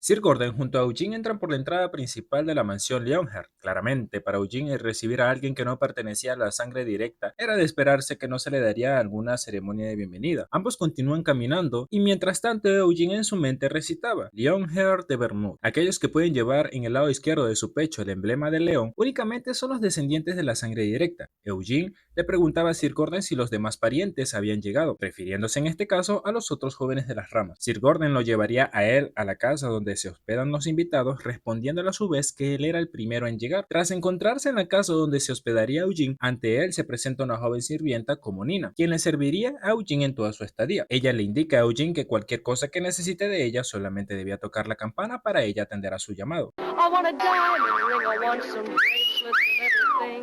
Sir Gordon junto a Eugene entran por la entrada principal de la mansión Leonhart. Claramente, para Eugene el recibir a alguien que no pertenecía a la sangre directa era de esperarse que no se le daría alguna ceremonia de bienvenida. Ambos continúan caminando y mientras tanto Eugene en su mente recitaba Leonhart de Vermouth. Aquellos que pueden llevar en el lado izquierdo de su pecho el emblema del león únicamente son los descendientes de la sangre directa. Eugene le preguntaba a Sir Gordon si los demás parientes habían llegado, refiriéndose en este caso a los otros jóvenes de las ramas. Sir Gordon lo llevaría a él a la casa donde se hospedan los invitados, respondiéndole a su vez que él era el primero en llegar. Tras encontrarse en la casa donde se hospedaría Eugene, ante él se presenta una joven sirvienta como Nina, quien le serviría a Eugene en toda su estadía. Ella le indica a Eugene que cualquier cosa que necesite de ella solamente debía tocar la campana para ella atender a su llamado.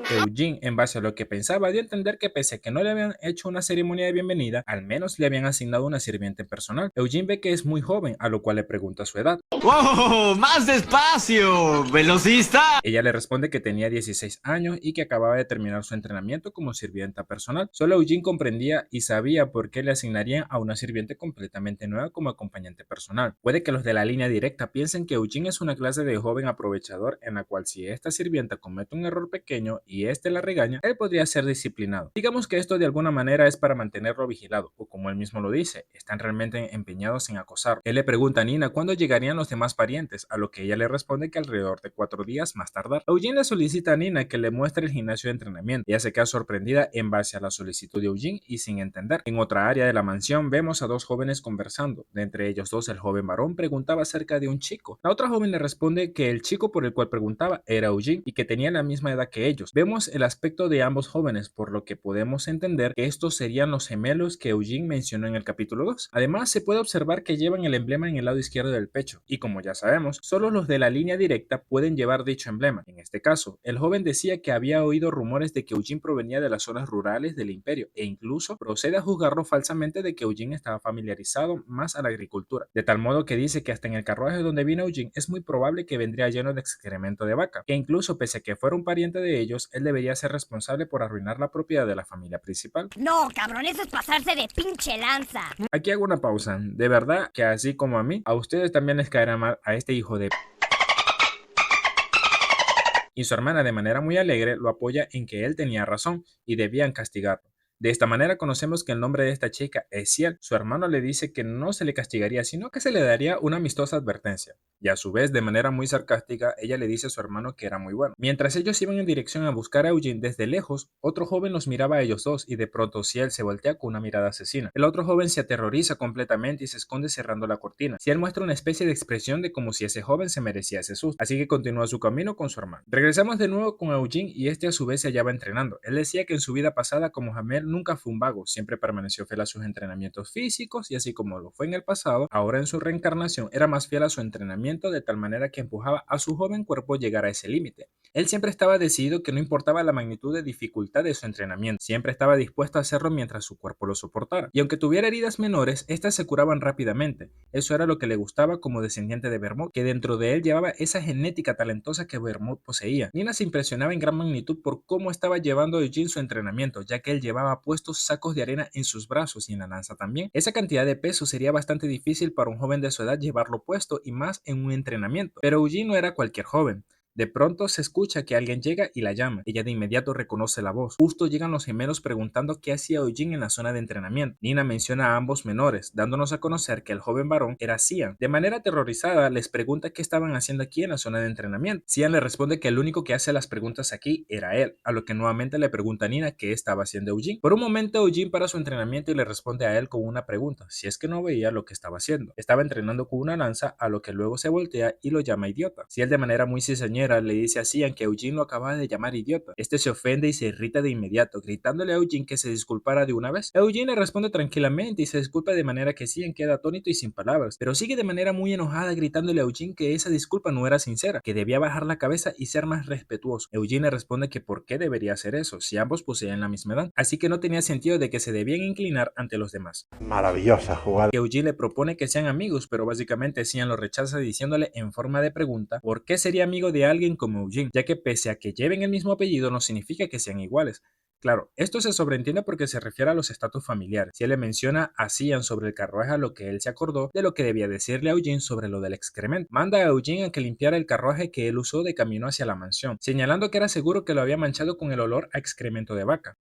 Eugene, en base a lo que pensaba, dio a entender que pese a que no le habían hecho una ceremonia de bienvenida, al menos le habían asignado una sirviente personal. Eugene ve que es muy joven, a lo cual le pregunta su edad. ¡Wow! ¡Más despacio! ¡Velocista! Ella le responde que tenía 16 años y que acababa de terminar su entrenamiento como sirvienta personal. Solo Eugene comprendía y sabía por qué le asignarían a una sirviente completamente nueva como acompañante personal. Puede que los de la línea directa piensen que Eugene es una clase de joven aprovechador en la cual si esta sirvienta comete un error pequeño y este la regaña, él podría ser disciplinado. Digamos que esto de alguna manera es para mantenerlo vigilado, o como él mismo lo dice, están realmente empeñados en acosar. Él le pregunta a Nina cuándo llegarían los demás parientes, a lo que ella le responde que alrededor de 4 días más tardar. Eugene le solicita a Nina que le muestre el gimnasio de entrenamiento. Ella se queda sorprendida en base a la solicitud de Eugene y sin entender. En otra área de la mansión vemos a dos jóvenes conversando. De entre ellos dos, el joven varón preguntaba acerca de un chico. La otra joven le responde que el chico por el cual preguntaba era Eugene y que tenía la misma edad que ellos. Vemos el aspecto de ambos jóvenes, por lo que podemos entender que estos serían los gemelos que Eugene mencionó en el capítulo 2. Además, se puede observar que llevan el emblema en el lado izquierdo del pecho, y como ya sabemos, solo los de la línea directa pueden llevar dicho emblema. En este caso, el joven decía que había oído rumores de que Eugene provenía de las zonas rurales del imperio, e incluso procede a juzgarlo falsamente de que Eugene estaba familiarizado más a la agricultura, de tal modo que dice que hasta en el carruaje donde vino Eugene es muy probable que vendría lleno de excremento de vaca, que incluso pese a que fuera un pariente de ellos, él debería ser responsable por arruinar la propiedad de la familia principal. No, cabrón, eso es pasarse de pinche lanza. Aquí hago una pausa. De verdad que así como a mí, a ustedes también les caerá mal a este hijo de... Y su hermana de manera muy alegre lo apoya en que él tenía razón y debían castigarlo. De esta manera conocemos que el nombre de esta chica es Ciel. Su hermano le dice que no se le castigaría, sino que se le daría una amistosa advertencia. Y a su vez, de manera muy sarcástica, ella le dice a su hermano que era muy bueno. Mientras ellos iban en dirección a buscar a Eugene desde lejos, otro joven los miraba a ellos dos y de pronto Ciel se voltea con una mirada asesina. El otro joven se aterroriza completamente y se esconde cerrando la cortina. Ciel muestra una especie de expresión de como si ese joven se merecía ese susto, así que continúa su camino con su hermano. Regresamos de nuevo con Eugene y este a su vez se hallaba entrenando. Él decía que en su vida pasada como Jamel nunca fue un vago, siempre permaneció fiel a sus entrenamientos físicos y así como lo fue en el pasado, ahora en su reencarnación era más fiel a su entrenamiento de tal manera que empujaba a su joven cuerpo a llegar a ese límite. Él siempre estaba decidido que no importaba la magnitud de dificultad de su entrenamiento, siempre estaba dispuesto a hacerlo mientras su cuerpo lo soportara. Y aunque tuviera heridas menores, estas se curaban rápidamente. Eso era lo que le gustaba como descendiente de Vermouth, que dentro de él llevaba esa genética talentosa que Vermouth poseía. Nina se impresionaba en gran magnitud por cómo estaba llevando Eugene su entrenamiento, ya que él llevaba puestos sacos de arena en sus brazos y en la lanza también. Esa cantidad de peso sería bastante difícil para un joven de su edad llevarlo puesto y más en un entrenamiento. Pero Eugene no era cualquier joven. De pronto se escucha que alguien llega y la llama. Ella de inmediato reconoce la voz. Justo llegan los gemelos preguntando qué hacía Eugene en la zona de entrenamiento. Nina menciona a ambos menores, dándonos a conocer que el joven varón era Cian. De manera aterrorizada les pregunta qué estaban haciendo aquí en la zona de entrenamiento. Cian le responde que el único que hace las preguntas aquí era él, a lo que nuevamente le pregunta a Nina qué estaba haciendo Eugene. Por un momento Eugene para su entrenamiento y le responde a él con una pregunta, si es que no veía lo que estaba haciendo. Estaba entrenando con una lanza, a lo que luego se voltea y lo llama idiota. Cian de manera muy cizañera le dice a Cian que Eugene lo acaba de llamar idiota. Este se ofende y se irrita de inmediato, gritándole a Eugene que se disculpara de una vez. Eugene le responde tranquilamente y se disculpa de manera que Cian queda atónito y sin palabras, pero sigue de manera muy enojada gritándole a Eugene que esa disculpa no era sincera, que debía bajar la cabeza y ser más respetuoso. Eugene le responde que por qué debería hacer eso, si ambos poseían la misma edad, así que no tenía sentido de que se debían inclinar ante los demás. Maravillosa jugada. Eugene le propone que sean amigos, pero básicamente Cian lo rechaza diciéndole en forma de pregunta por qué sería amigo de alguien como Eugene, ya que pese a que lleven el mismo apellido no significa que sean iguales. Claro, esto se sobreentiende porque se refiere a los estatus familiares. Si él le menciona a Cian sobre el carruaje, a lo que él se acordó de lo que debía decirle a Eugene sobre lo del excremento. Manda a Eugene a que limpiara el carruaje que él usó de camino hacia la mansión, señalando que era seguro que lo había manchado con el olor a excremento de vaca.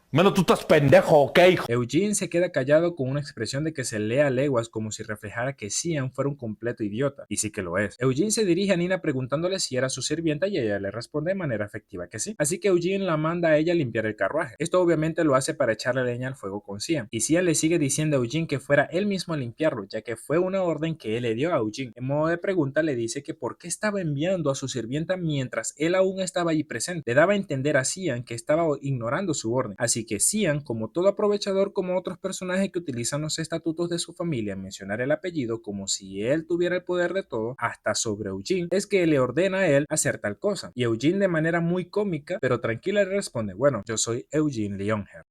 Mano, tú estás pendejo, ¿ok? Eugene se queda callado con una expresión de que se lee a leguas como si reflejara que Cian fuera un completo idiota, y sí que lo es. Eugene se dirige a Nina preguntándole si era su sirvienta y ella le responde de manera efectiva que sí. Así que Eugene la manda a ella a limpiar el carruaje. Esto obviamente lo hace para echarle leña al fuego con Cian. Y Cian le sigue diciendo a Eugene que fuera él mismo a limpiarlo, ya que fue una orden que él le dio a Eugene. En modo de pregunta le dice que por qué estaba enviando a su sirvienta mientras él aún estaba ahí presente. Le daba a entender a Cian que estaba ignorando su orden. Así que Cian, como todo aprovechador como otros personajes que utilizan los estatutos de su familia, mencionar el apellido como si él tuviera el poder de todo, hasta sobre Eugene, es que le ordena a él hacer tal cosa. Y Eugene de manera muy cómica, pero tranquila le responde, bueno, yo soy Eugene Leonher.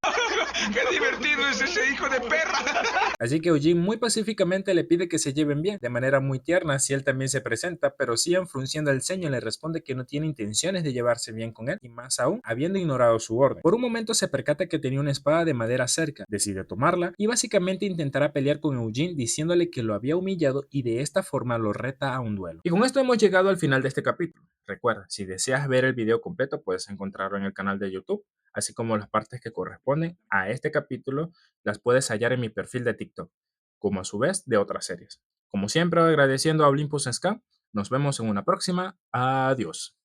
¡Qué divertido es ese hijo de perra! Así que Eugene muy pacíficamente le pide que se lleven bien, de manera muy tierna si él también se presenta, pero Cian frunciendo el ceño le responde que no tiene intenciones de llevarse bien con él, y más aún, habiendo ignorado su orden. Por un momento se percata que tenía una espada de madera cerca, decide tomarla y básicamente intentará pelear con Eugene diciéndole que lo había humillado y de esta forma lo reta a un duelo. Y con esto hemos llegado al final de este capítulo. Recuerda, si deseas ver el video completo puedes encontrarlo en el canal de YouTube, así como las partes que corresponden a este capítulo las puedes hallar en mi perfil de TikTok, como a su vez de otras series. Como siempre, agradeciendo a Olympus Ska, nos vemos en una próxima. Adiós.